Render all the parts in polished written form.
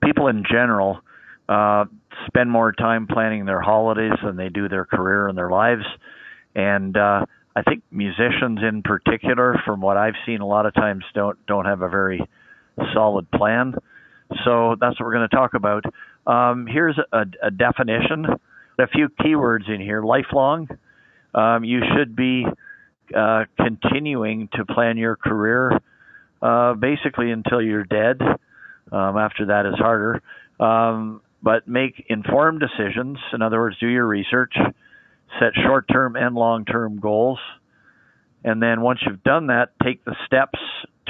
people in general spend more time planning their holidays than they do their career and their lives. And I think musicians in particular, from what I've seen, a lot of times don't have a very solid plan. So that's what we're going to talk about. Here's a definition, a few keywords in here. Lifelong. You should be continuing to plan your career basically until you're dead. After that is harder. But make informed decisions. In other words, do your research, set short-term and long-term goals. And then once you've done that, take the steps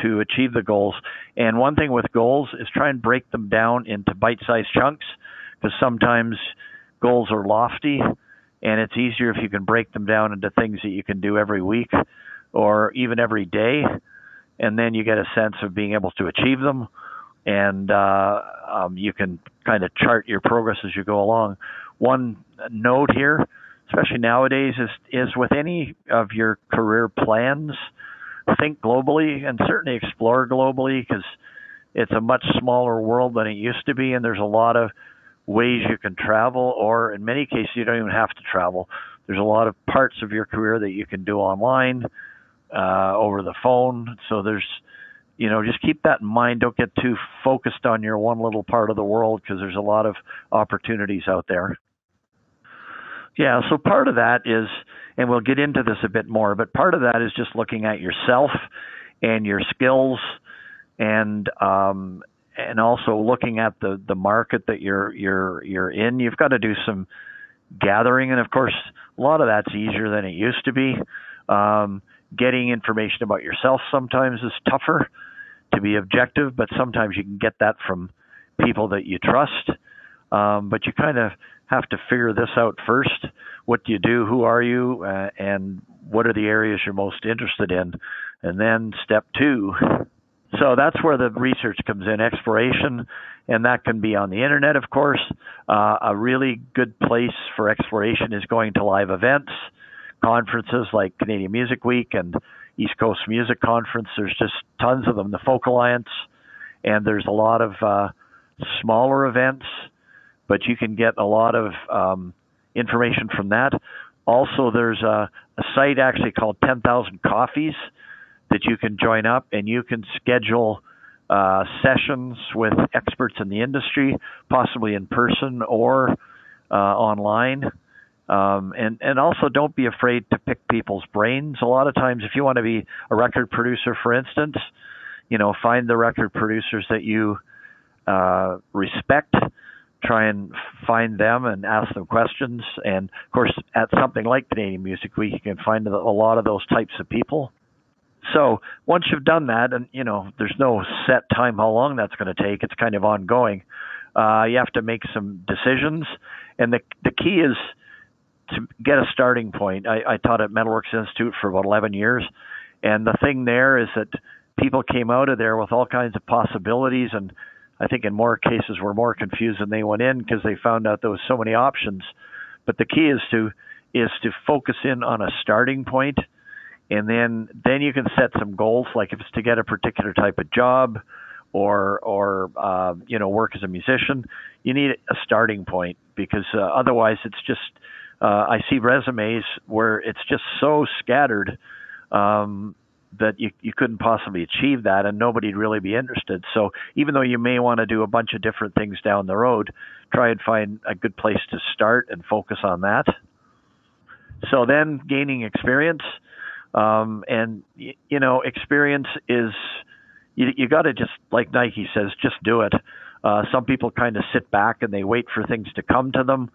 to achieve the goals. And one thing with goals is try and break them down into bite-sized chunks, because sometimes goals are lofty, and it's easier if you can break them down into things that you can do every week or even every day, and then you get a sense of being able to achieve them, and you can kind of chart your progress as you go along. One note here, especially nowadays, is with any of your career plans, think globally and certainly explore globally, because it's a much smaller world than it used to be, and there's a lot of ways you can travel, or in many cases you don't even have to travel. There's a lot of parts of your career that you can do online, over the phone. So there's, just keep that in mind. Don't get too focused on your one little part of the world, because there's a lot of opportunities out there. Yeah, so part of that is, and we'll get into this a bit more, but part of that is just looking at yourself and your skills, and also looking at the market that you're in. You've got to do some gathering, and of course, a lot of that's easier than it used to be. Getting information about yourself sometimes is tougher to be objective, but sometimes you can get that from people that you trust. But you kind of have to figure this out first. What do you do? Who are you? And what are the areas you're most interested in? And then step 2. So that's where the research comes in, exploration, and that can be on the internet, of course. A really good place for exploration is going to live events, conferences like Canadian Music Week and East Coast Music Conference. There's just tons of them, the Folk Alliance, and there's a lot of smaller events, but you can get a lot of information from that. Also, there's a site actually called 10,000 Coffees that you can join up, and you can schedule sessions with experts in the industry, possibly in person or online. And also don't be afraid to pick people's brains. A lot of times, if you want to be a record producer, for instance, find the record producers that you respect, try and find them and ask them questions. And of course, at something like Canadian Music Week, you can find a lot of those types of people. So once you've done that, and there's no set time how long that's going to take, it's kind of ongoing. You have to make some decisions, and the key is to get a starting point. I taught at Metalworks Institute for about 11 years, and the thing there is that people came out of there with all kinds of possibilities, and I think in more cases were more confused than they went in, because they found out there was so many options. But the key is to focus in on a starting point, and then you can set some goals, like if it's to get a particular type of job or work as a musician. You need a starting point, because otherwise it's just I see resumes where it's just so scattered that you couldn't possibly achieve that, and nobody'd really be interested. So even though you may want to do a bunch of different things down the road, try and find a good place to start and focus on that. So then gaining experience, and experience is, you got to, just like Nike says, just do it. Some people kind of sit back and they wait for things to come to them,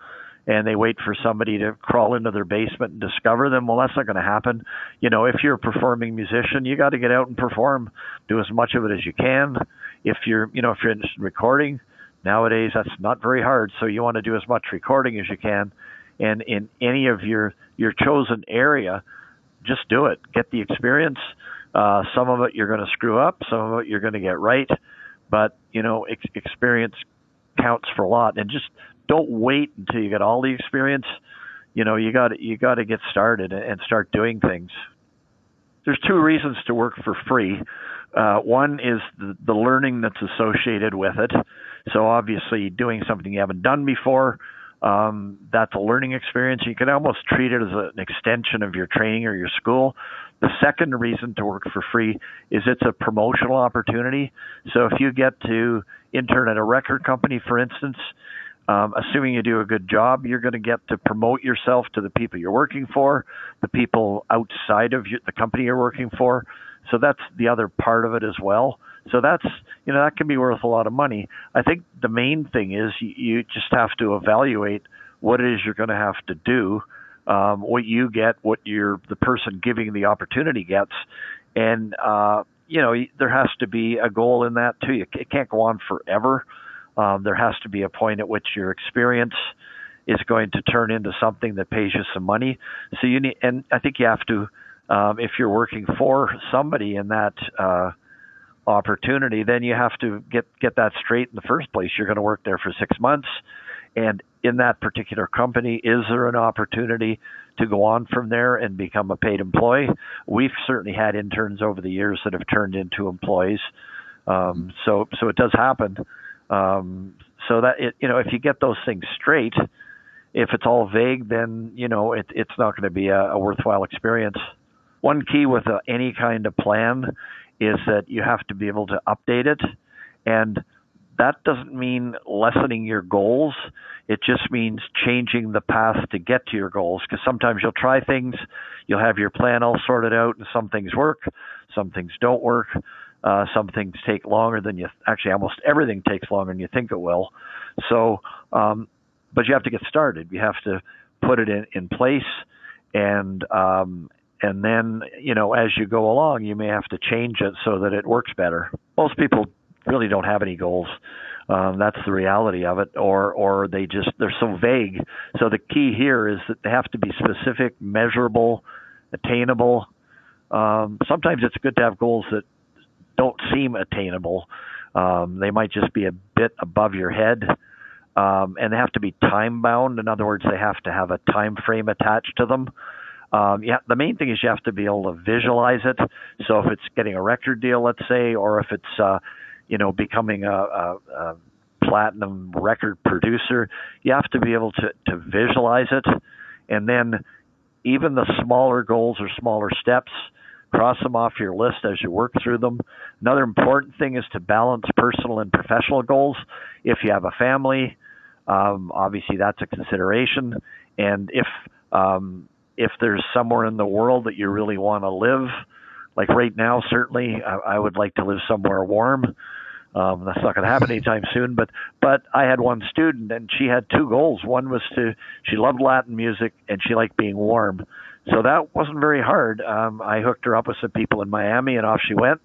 and they wait for somebody to crawl into their basement and discover them. Well, that's not going to happen. If you're a performing musician, you got to get out and perform, do as much of it as you can. If you're interested in recording, nowadays that's not very hard. So you want to do as much recording as you can. And in any of your chosen area, just do it. Get the experience. Some of it you're going to screw up. Some of it you're going to get right. But, experience counts for a lot. And just don't wait until you get all the experience. You got to get started and start doing things. There's 2 reasons to work for free. One is the learning that's associated with it. So obviously doing something you haven't done before, that's a learning experience. You can almost treat it as an extension of your training or your school. The second reason to work for free is it's a promotional opportunity. So if you get to intern at a record company, for instance, assuming you do a good job, you're going to get to promote yourself to the people you're working for, the people outside of the company you're working for. So that's the other part of it as well. So that's, that can be worth a lot of money. I think the main thing is you just have to evaluate what it is you're going to have to do, what you get, what the person giving the opportunity gets. And, there has to be a goal in that too. It can't go on forever. There has to be a point at which your experience is going to turn into something that pays you some money. So and I think you have to, if you're working for somebody in that opportunity, then you have to get that straight in the first place. You're going to work there for 6 months, and in that particular company, is there an opportunity to go on from there and become a paid employee? We've certainly had interns over the years that have turned into employees. So it does happen. So that if you get those things straight, if it's all vague, then it's not going to be a worthwhile experience. One key with any kind of plan is that you have to be able to update it, and that doesn't mean lessening your goals. It just means changing the path to get to your goals, because sometimes you'll try things, you'll have your plan all sorted out, and some things work, some things don't work. Some things take longer than almost everything takes longer than you think it will. So, but you have to get started. You have to put it in place, and then, as you go along, you may have to change it so that it works better. Most people really don't have any goals. That's the reality of it, or they're so vague. So the key here is that they have to be specific, measurable, attainable. Sometimes it's good to have goals that don't seem attainable. They might just be a bit above your head, and they have to be time bound. In other words, they have to have a time frame attached to them. The main thing is you have to be able to visualize it. So if it's getting a record deal, let's say, or if it's becoming a platinum record producer, you have to be able to visualize it. And then even the smaller goals or smaller steps, cross them off your list as you work through them. Another important thing is to balance personal and professional goals. If you have a family, obviously that's a consideration. And if there's somewhere in the world that you really want to live, like right now, certainly I would like to live somewhere warm. That's not going to happen anytime soon. But I had one student, and she had two goals. One was she loved Latin music, and she liked being warm. So that wasn't very hard. I hooked her up with some people in Miami, and off she went.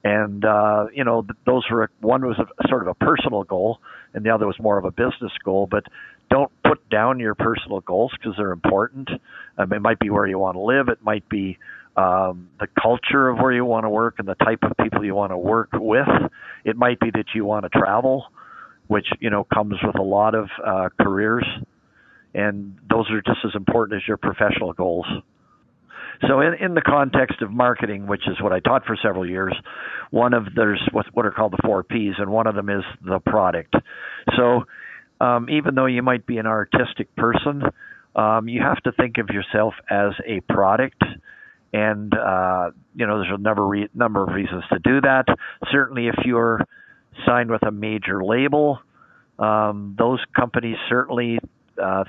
And those were, one was sort of a personal goal, and the other was more of a business goal. But don't put down your personal goals, because they're important. It might be where you want to live. It might be the culture of where you want to work and the type of people you want to work with. It might be that you want to travel, which comes with a lot of careers. And those are just as important as your professional goals. So in the context of marketing, which is what I taught for several years, there's what are called the 4 Ps, and one of them is the product. So even though you might be an artistic person, you have to think of yourself as a product. And, there's a number of reasons to do that. Certainly if you're signed with a major label, those companies certainly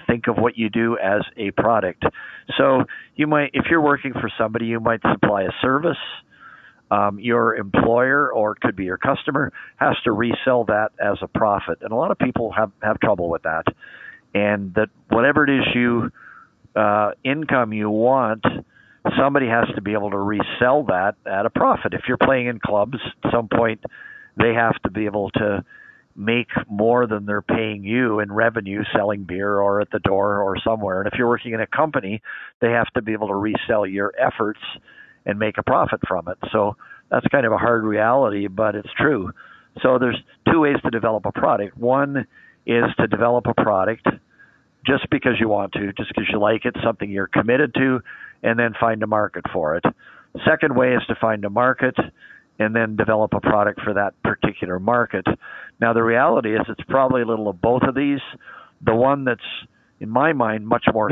think of what you do as a product. So you might, if you're working for somebody, you might supply a service. Your employer, or it could be your customer, has to resell that as a profit. And a lot of people have trouble with that. And that whatever it is income you want, somebody has to be able to resell that at a profit. If you're playing in clubs, at some point they have to be able to make more than they're paying you in revenue selling beer or at the door or somewhere. And if you're working in a company, they have to be able to resell your efforts and make a profit from it. So that's kind of a hard reality, but it's true. So there's two ways to develop a product. One is to develop a product just because you want to, just because you like it, something you're committed to, and then find a market for it. The second way is to find a market and then develop a product for that particular market. Now, the reality is it's probably a little of both of these. The one that's, in my mind, much more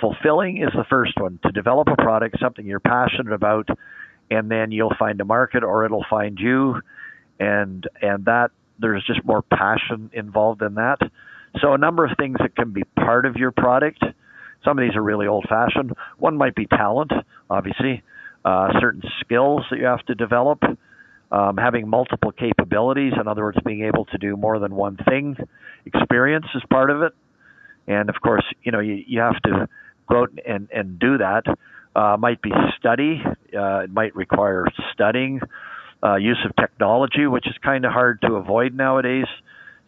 fulfilling is the first one, to develop a product, something you're passionate about, and then you'll find a market or it'll find you, and that there's just more passion involved in that. So a number of things that can be part of your product. Some of these are really old-fashioned. One might be talent, obviously, certain skills that you have to develop, having multiple capabilities, in other words, being able to do more than one thing. Experience is part of it. And, of course, you have to go out and do that. Might be study. It might require studying. Use of technology, which is kind of hard to avoid nowadays.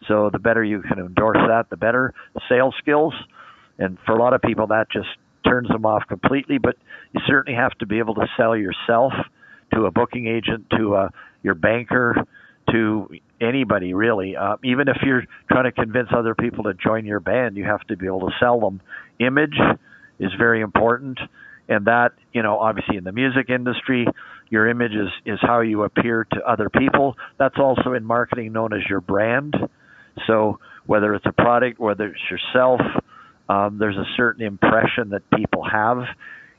So the better you can endorse that, the better. Sales skills. And for a lot of people, that just turns them off completely. But you certainly have to be able to sell yourself to a booking agent, to your banker, to anybody, really. Even if you're trying to convince other people to join your band, you have to be able to sell them. Image is very important. And that, obviously in the music industry, your image is how you appear to other people. That's also in marketing known as your brand. So whether it's a product, whether it's yourself, there's a certain impression that people have,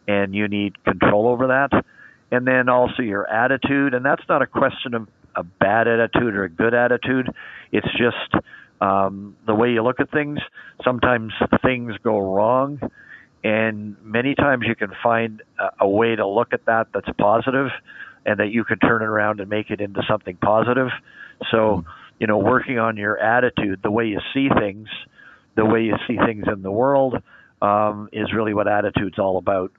and you need control over that. And then also your attitude, and that's not a question of a bad attitude or a good attitude. It's just the way you look at things. Sometimes things go wrong, and many times you can find a way to look at that that's positive, and that you can turn it around and make it into something positive. So, working on your attitude, the way you see things, the way you see things in the world, is really what attitude's all about.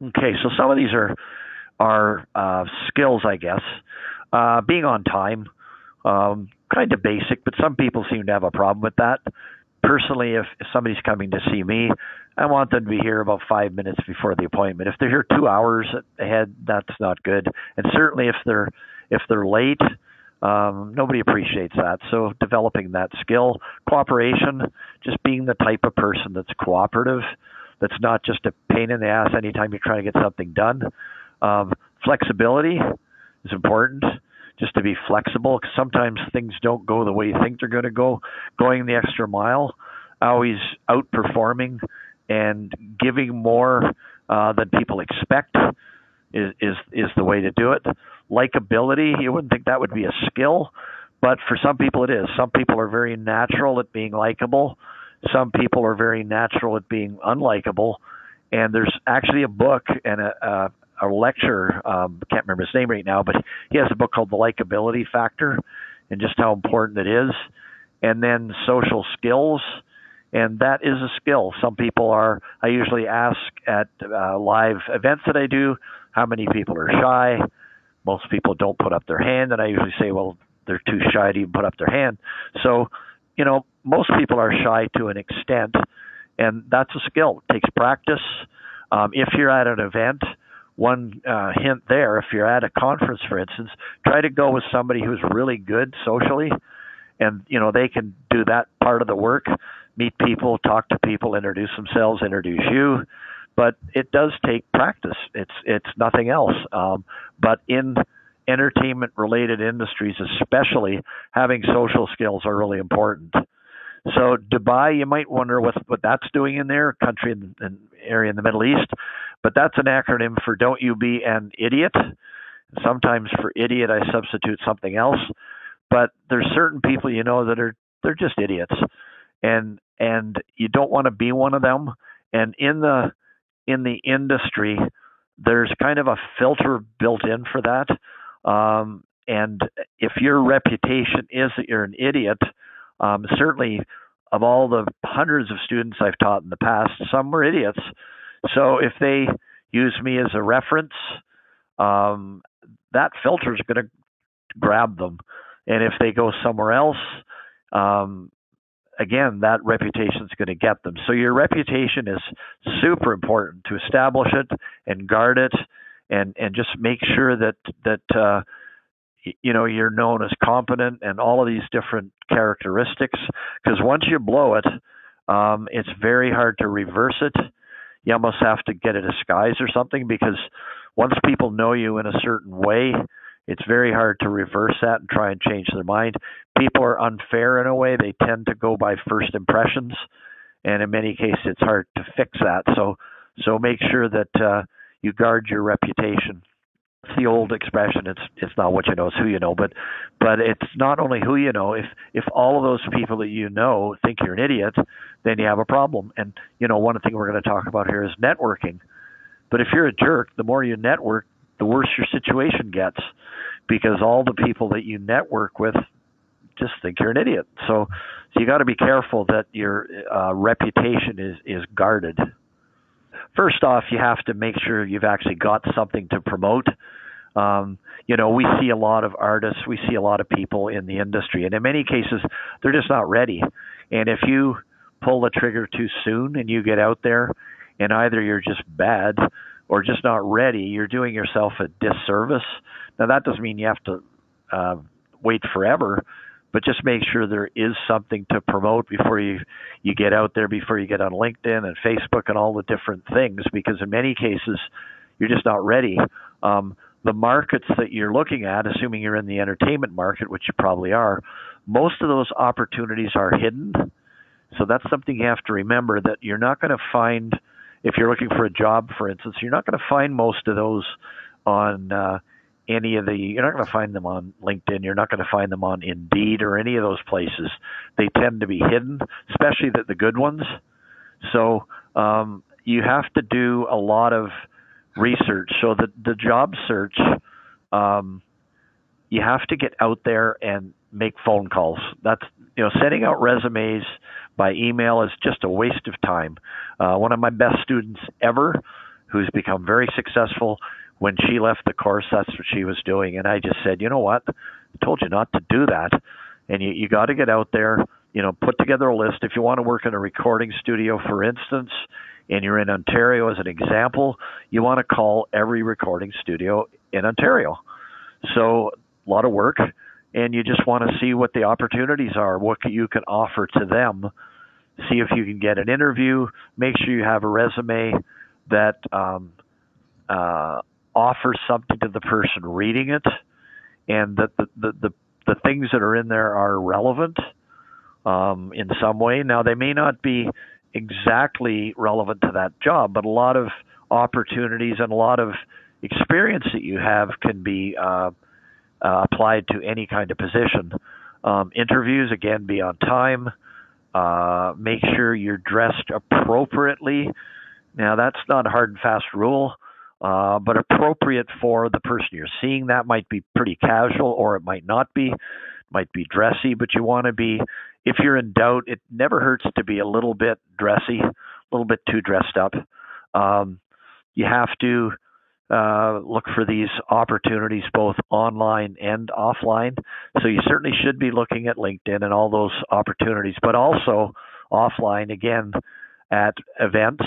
Okay, so some of these are skills, I guess. Being on time, kind of basic, but some people seem to have a problem with that. Personally, if somebody's coming to see me, I want them to be here about 5 minutes before the appointment. If they're here 2 hours ahead, that's not good. And certainly if they're late, nobody appreciates that. So developing that skill. Cooperation, just being the type of person that's cooperative, that's not just a pain in the ass anytime you're trying to get something done. Flexibility is important, just to be flexible, because sometimes things don't go the way you think they're going to go. Going the extra mile, always outperforming and giving more than people expect is the way to do it. Likability, you wouldn't think that would be a skill, but for some people it is. Some people are very natural at being likable. Some people are very natural at being unlikable. And there's actually a book and a lecturer, can't remember his name right now, but he has a book called The Likability Factor, and just how important it is. And then social skills, and that is a skill. Some people are, I usually ask at live events that I do, how many people are shy. Most people don't put up their hand, and I usually say, well, they're too shy to even put up their hand. So, most people are shy to an extent, and that's a skill. It takes practice. If you're at an event, one hint there, if you're at a conference, for instance, try to go with somebody who's really good socially, and they can do that part of the work, meet people, talk to people, introduce themselves, introduce you. But it does take practice. It's nothing else. But in entertainment-related industries, especially, having social skills are really important. So Dubai, you might wonder what that's doing in there, country and area in the Middle East, but that's an acronym for Don't You Be an Idiot. Sometimes for idiot I substitute something else, but there's certain people that they're just idiots, and you don't want to be one of them. And in the industry, there's kind of a filter built in for that. And if your reputation is that you're an idiot, certainly of all the hundreds of students I've taught in the past, some were idiots. So if they use me as a reference, that filter is going to grab them. And if they go somewhere else, again, that reputation is going to get them. So your reputation is super important to establish it and guard it, and just make sure that you're known as competent and all of these different characteristics. Because once you blow it, it's very hard to reverse it. You almost have to get a disguise or something, because once people know you in a certain way, it's very hard to reverse that and try and change their mind. People are unfair in a way. They tend to go by first impressions, and in many cases, it's hard to fix that. So make sure that you guard your reputation. It's the old expression. It's not what you know, it's who you know. But it's not only who you know. If all of those people that you know think you're an idiot, then you have a problem. And one thing we're going to talk about here is networking. But if you're a jerk, the more you network, the worse your situation gets, because all the people that you network with just think you're an idiot. So you got to be careful that your reputation is guarded. First off, you have to make sure you've actually got something to promote. We see a lot of artists, we see a lot of people in the industry, and in many cases, they're just not ready. And if you pull the trigger too soon and you get out there, and either you're just bad or just not ready, you're doing yourself a disservice. Now, that doesn't mean you have to wait forever, but just make sure there is something to promote before you get out there, before you get on LinkedIn and Facebook and all the different things, because in many cases, you're just not ready. The markets that you're looking at, assuming you're in the entertainment market, which you probably are, most of those opportunities are hidden. So that's something you have to remember, that you're not going to find, if you're looking for a job, for instance, you're not going to find most of those on you're not going to find them on LinkedIn. You're not going to find them on Indeed or any of those places. They tend to be hidden, especially the good ones. So you have to do a lot of research. So the job search, you have to get out there and make phone calls. That's, sending out resumes by email is just a waste of time. One of my best students ever, who's become very successful, when she left the course, that's what she was doing. And I just said, you know what? I told you not to do that. And you got to get out there, put together a list. If you want to work in a recording studio, for instance, and you're in Ontario as an example, you want to call every recording studio in Ontario. So a lot of work, and you just want to see what the opportunities are, what you can offer to them. See if you can get an interview. Make sure you have a resume that offers something to the person reading it, and that the things that are in there are relevant in some way. Now, they may not be exactly relevant to that job, but a lot of opportunities and a lot of experience that you have can be applied to any kind of position. Interviews, again, be on time. Make sure you're dressed appropriately. Now, that's not a hard and fast rule, but appropriate for the person you're seeing. That might be pretty casual, or it might not be. It might be dressy, but you want to be, if you're in doubt, it never hurts to be a little bit dressy, a little bit too dressed up. You have to look for these opportunities both online and offline. So you certainly should be looking at LinkedIn and all those opportunities, but also offline, again, at events.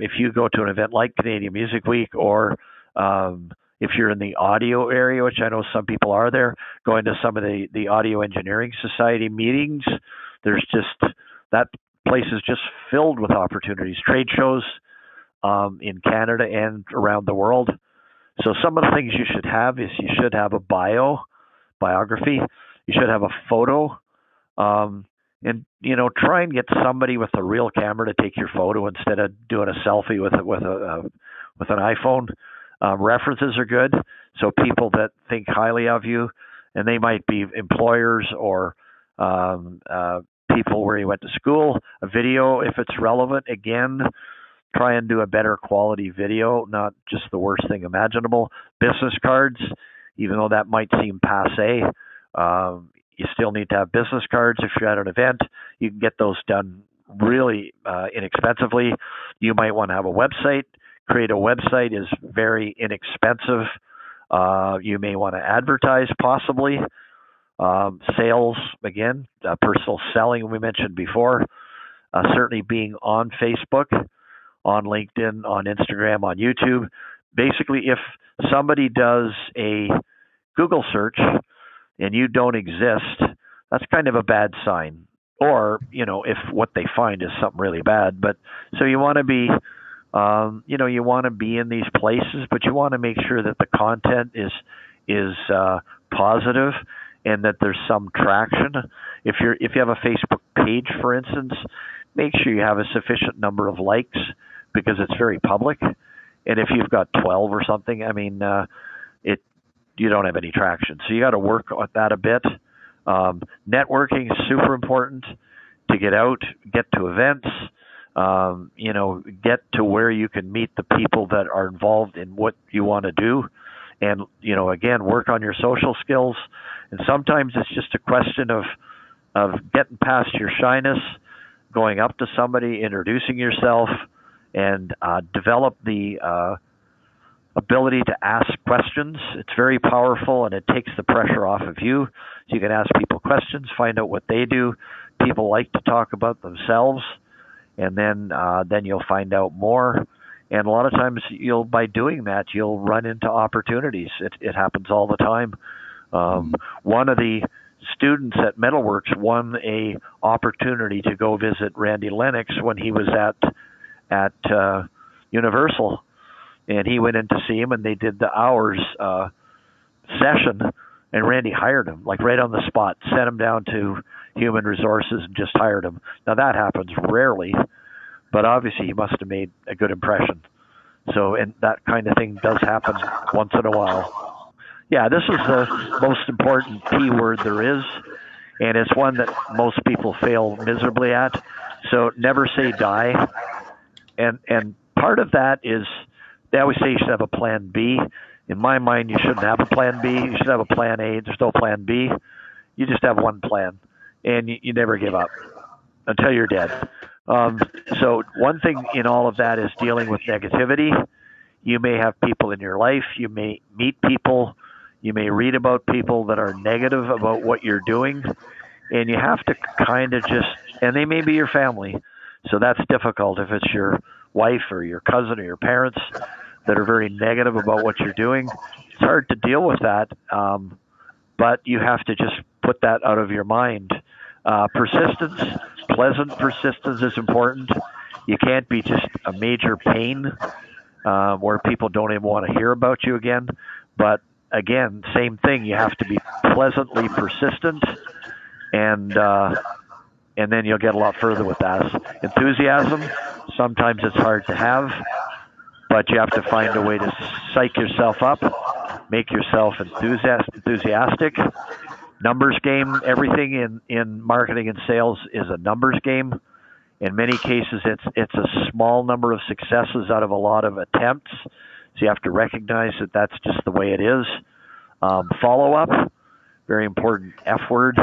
If you go to an event like Canadian Music Week, or if you're in the audio area, which I know some people are there, going to some of the Audio Engineering Society meetings, there's just, that place is just filled with opportunities, trade shows in Canada and around the world. So some of the things you should have is you should have a biography. You should have a photo. And try and get somebody with a real camera to take your photo instead of doing a selfie with an iPhone. References are good, so people that think highly of you, and they might be employers or people where you went to school. A video, if it's relevant, again, try and do a better quality video, not just the worst thing imaginable. Business cards, even though that might seem passé, you still need to have business cards. If you're at an event, you can get those done really inexpensively. You might want to have a website. Create a website is very inexpensive. You may want to advertise, possibly. Sales, again, personal selling, we mentioned before. Certainly being on Facebook, on LinkedIn, on Instagram, on YouTube. Basically, if somebody does a Google search and you don't exist, that's kind of a bad sign. Or, if what they find is something really bad. But so you want to be You want to be in these places, but you want to make sure that the content is positive and that there's some traction. If you have a Facebook page, for instance, make sure you have a sufficient number of likes because it's very public. And if you've got 12 or something, I mean, you don't have any traction. So you got to work on that a bit. Networking is super important to get out, get to events, get to where you can meet the people that are involved in what you want to do. And, again, work on your social skills. And sometimes it's just a question of getting past your shyness, going up to somebody, introducing yourself, and develop the ability to ask questions. It's very powerful, and it takes the pressure off of you. So you can ask people questions, find out what they do. People like to talk about themselves, and then you'll find out more. And a lot of times, by doing that, you'll run into opportunities. It happens all the time. One of the students at Metalworks won a opportunity to go visit Randy Lennox when he was at Universal. And he went in to see him, and they did the hours session, and Randy hired him, like right on the spot, sent him down to human resources and just hired him. Now, that happens rarely, but obviously he must have made a good impression. So, and that kind of thing does happen once in a while. Yeah, this is the most important P word there is, and it's one that most people fail miserably at. So never say die. And part of that is, they always say you should have a plan B. In my mind, you shouldn't have a plan B. You should have a plan A. There's no plan B. You just have one plan, and you never give up until you're dead. So one thing in all of that is dealing with negativity. You may have people in your life. You may meet people. You may read about people that are negative about what you're doing, and you have to kind of and they may be your family. So that's difficult if it's your wife or your cousin or your parents that are very negative about what you're doing. It's hard to deal with that, but you have to just put that out of your mind. Persistence, pleasant persistence is important. You can't be just a major pain where people don't even want to hear about you again. But again, same thing. You have to be pleasantly persistent, and then you'll get a lot further with that. Enthusiasm, sometimes it's hard to have, but you have to find a way to psych yourself up, make yourself enthusiastic. Numbers game, everything in marketing and sales is a numbers game. In many cases, it's a small number of successes out of a lot of attempts. So you have to recognize that that's just the way it is. Follow-up, very important F word.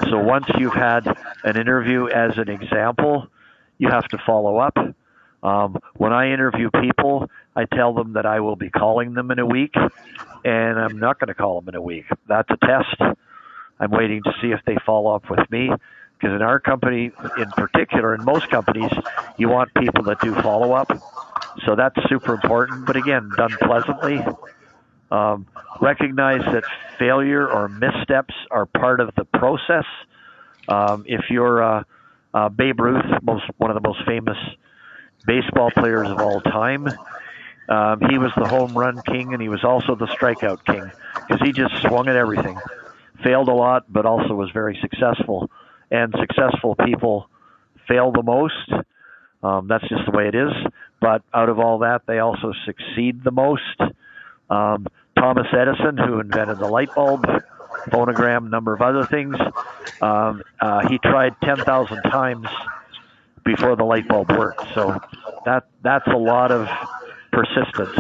So once you've had an interview as an example, you have to follow up. When I interview people, I tell them that I will be calling them in a week, and I'm not going to call them in a week. That's a test. I'm waiting to see if they follow up with me, because in our company in particular, in most companies, you want people that do follow up. So that's super important, but again, done pleasantly. Recognize that failure or missteps are part of the process. If you're Babe Ruth, one of the most famous baseball players of all time, he was the home run king, and he was also the strikeout king, because he just swung at everything. Failed a lot, but also was very successful. And successful people fail the most. That's just the way it is. But out of all that, they also succeed the most. Thomas Edison, who invented the light bulb, phonogram, number of other things, he tried 10,000 times before the light bulb worked. So that's a lot of persistence.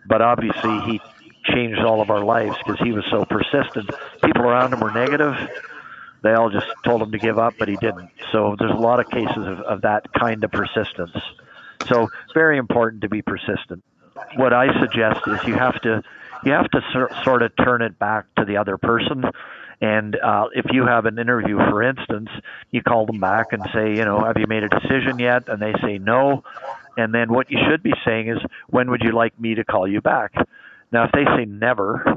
But obviously, he changed all of our lives because he was so persistent. People around him were negative. They all just told him to give up, but he didn't. So there's a lot of cases of that kind of persistence. So very important to be persistent. What I suggest is you have to sort of turn it back to the other person. And if you have an interview, for instance, you call them back and say, have you made a decision yet? And they say no. And then what you should be saying is, when would you like me to call you back? Now, if they say never,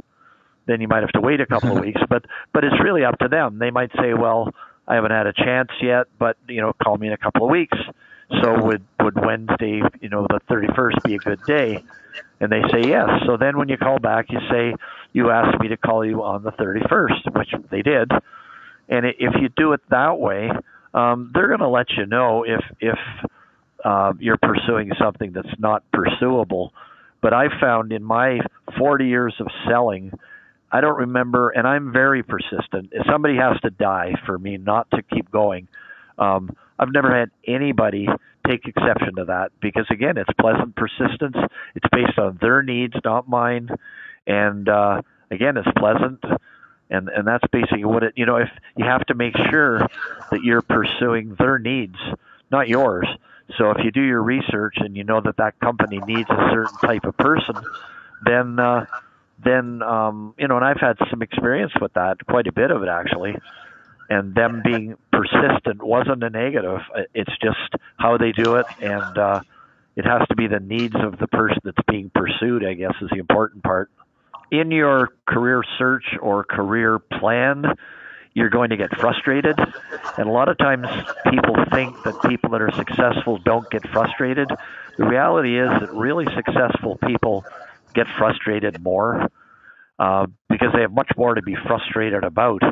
then you might have to wait a couple of weeks. But it's really up to them. They might say, well, I haven't had a chance yet, but call me in a couple of weeks. So would Wednesday, the 31st be a good day? And they say yes. So then when you call back, you say, you asked me to call you on the 31st, which they did. And if you do it that way, they're going to let you know if you're pursuing something that's not pursuable. But I found in my 40 years of selling, I don't remember, and I'm very persistent. If somebody has to die for me not to keep going, I've never had anybody take exception to that because, again, it's pleasant persistence. It's based on their needs, not mine. And again, it's pleasant. And that's basically what it, if you have to make sure that you're pursuing their needs, not yours. So if you do your research and you know that company needs a certain type of person, then and I've had some experience with that, quite a bit of it actually. And them being persistent wasn't a negative. It's just how they do it, and it has to be the needs of the person that's being pursued, I guess, is the important part. In your career search or career plan, you're going to get frustrated. And a lot of times people think that people that are successful don't get frustrated. The reality is that really successful people get frustrated more because they have much more to be frustrated about.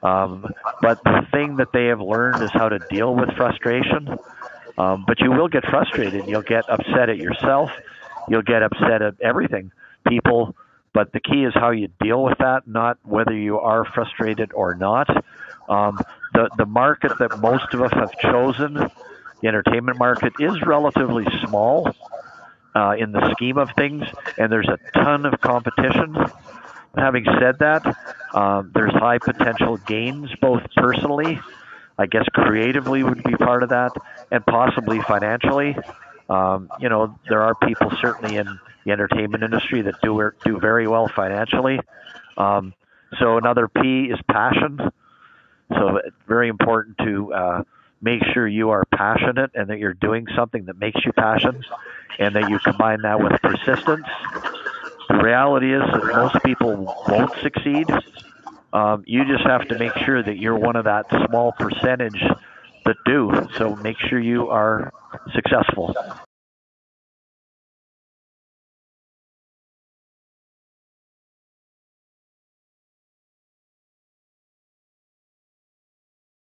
But the thing that they have learned is how to deal with frustration. But you will get frustrated. You'll get upset at yourself. You'll get upset at everything, people. But the key is how you deal with that, not whether you are frustrated or not. The market that most of us have chosen, the entertainment market, is relatively small in the scheme of things, and there's a ton of competition. Having said that, there's high potential gains, both personally, I guess creatively would be part of that, and possibly financially. There are people certainly in the entertainment industry that do very well financially. So another P is passion. So it's very important to make sure you are passionate and that you're doing something that makes you passionate, and that you combine that with persistence. The reality is that most people won't succeed. You just have to make sure that you're one of that small percentage that do. So make sure you are successful.